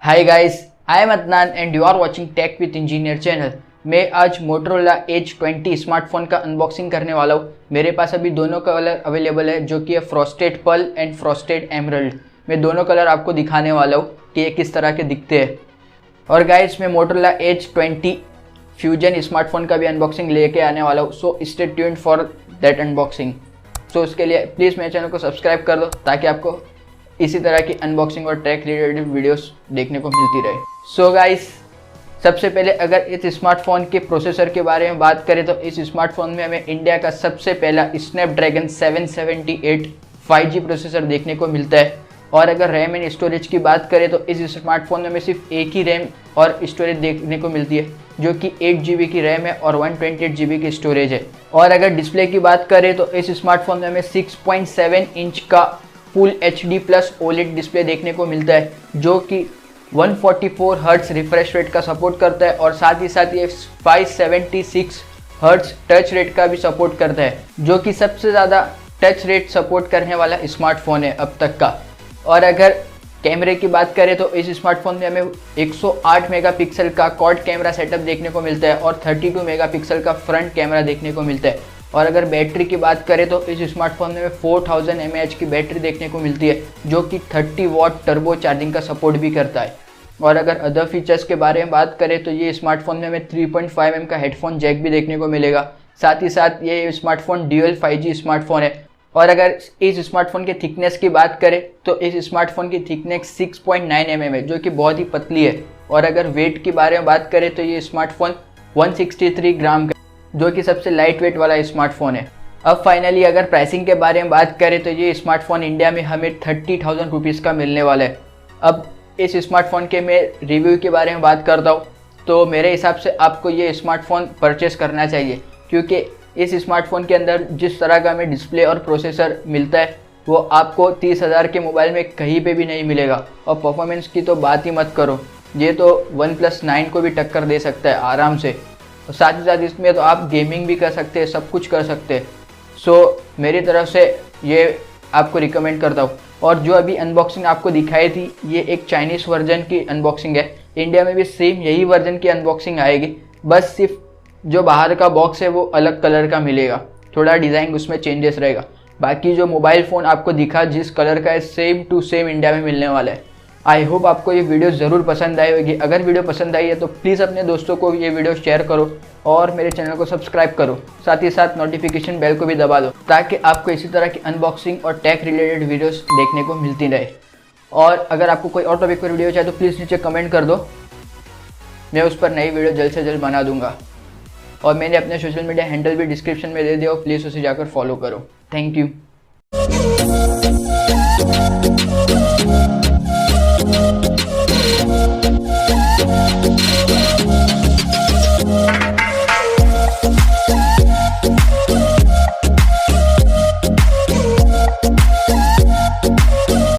Hi guys, I am Adnan and you are watching tech with engineer channel. मैं आज Motorola Edge 20 smartphone का unboxing करने वाला हूँ। मेरे पास अभी दोनों कलर अवेलेबल है, जो कि है frosted Perl and frosted emerald. मैं दोनों कलर आपको दिखाने वाला हूँ कि ये किस तरह के दिखते हैं। और गाइस, मैं मोटोरोला एज 20 फ्यूजन स्मार्टफोन का भी अनबॉक्सिंग लेके आने वाला हूँ, so stay tuned for that unboxing. So उसके लिए प्लीज़ मेरे चैनल को सब्सक्राइब कर दो ताकि आपको इसी तरह की अनबॉक्सिंग और टेक रिलेटेड वीडियोस देखने को मिलती रहे। सो गाइस, सबसे पहले अगर इस स्मार्टफोन के प्रोसेसर के बारे में बात करें तो इस स्मार्टफोन में हमें इंडिया का सबसे पहला स्नैपड्रैगन 778 5G प्रोसेसर देखने को मिलता है। और अगर रैम एंड स्टोरेज की बात करें तो इस स्मार्टफोन में हमें सिर्फ एक ही रैम और स्टोरेज देखने को मिलती है, जो कि 8 GB की रैम है और 128 GB की स्टोरेज है। और अगर डिस्प्ले की बात करें तो इस स्मार्टफोन में हमें 6.7 इंच का full HD plus OLED display देखने को मिलता है, जो कि 144 हर्ट्ज रिफ्रेश रेट का सपोर्ट करता है और साथ ही साथ ये 576 हर्ट्ज टच रेट का भी सपोर्ट करता है, जो कि सबसे ज़्यादा टच रेट सपोर्ट करने वाला स्मार्टफोन है अब तक का। और अगर कैमरे की बात करें तो इस स्मार्टफोन में हमें 108 मेगापिक्सल का क्वाड कैमरा सेटअप देखने को मिलता है और 32 मेगापिक्सल का फ्रंट कैमरा देखने को मिलता है। और अगर बैटरी की बात करें तो इस स्मार्टफोन में 4000 mAh की बैटरी देखने को मिलती है, जो कि 30 वॉट टर्बो चार्जिंग का सपोर्ट भी करता है। और अगर अदर फीचर्स के बारे में बात करें तो ये स्मार्टफोन में हमें 3.5 mm का हेडफोन जैक भी देखने को मिलेगा। साथ ही साथ ये स्मार्टफोन ड्यूअल 5G स्मार्टफोन है। और अगर इस स्मार्टफोन की थिकनेस की बात करें तो इस स्मार्टफोन की थिकनेस 6.9 mm है, जो कि बहुत ही पतली है। और अगर वेट के बारे में बात करें तो ये स्मार्टफोन 163 ग्राम का, जो कि सबसे लाइट वेट वाला स्मार्टफोन है। अब फाइनली अगर प्राइसिंग के बारे में बात करें तो ये स्मार्टफोन इंडिया में हमें 30,000 रुपीज़ का मिलने वाला है। अब इस स्मार्टफोन के मैं रिव्यू के बारे में बात करता हूँ तो मेरे हिसाब से आपको ये स्मार्टफोन परचेस करना चाहिए, क्योंकि इस स्मार्टफोन के अंदर जिस तरह का हमें डिस्प्ले और प्रोसेसर मिलता है वो आपको 30,000 के मोबाइल में कहीं पे भी नहीं मिलेगा। और परफॉर्मेंस की तो बात ही मत करो, ये तो OnePlus 9 को भी टक्कर दे सकता है आराम से। और साथ ही साथ इसमें तो आप गेमिंग भी कर सकते हैं, सब कुछ कर सकते हैं। सो मेरी तरफ से ये आपको रिकमेंड करता हूँ। और जो अभी अनबॉक्सिंग आपको दिखाई थी ये एक चाइनीज़ वर्जन की अनबॉक्सिंग है। इंडिया में भी सेम यही वर्जन की अनबॉक्सिंग आएगी, बस सिर्फ जो बाहर का बॉक्स है वो अलग कलर का मिलेगा, थोड़ा डिज़ाइन उसमें चेंजेस रहेगा। बाकी जो मोबाइल फ़ोन आपको दिखा जिस कलर का है सेम टू सेम इंडिया में मिलने वाला है। आई होप आपको ये वीडियो ज़रूर पसंद आई होगी। अगर वीडियो पसंद आई है तो प्लीज़ अपने दोस्तों को ये वीडियो शेयर करो और मेरे चैनल को सब्सक्राइब करो। साथ ही साथ नोटिफिकेशन बेल को भी दबा दो ताकि आपको इसी तरह की अनबॉक्सिंग और टेक रिलेटेड वीडियोस देखने को मिलती रहे। और अगर आपको कोई और टॉपिक पर वीडियो चाहिए तो प्लीज़ नीचे कमेंट कर दो, मैं उस पर नई वीडियो जल्द से जल्द बना दूंगा। और मैंने अपने सोशल मीडिया हैंडल भी डिस्क्रिप्शन में दे दिया, प्लीज़ उसे जाकर फॉलो करो। Thank you.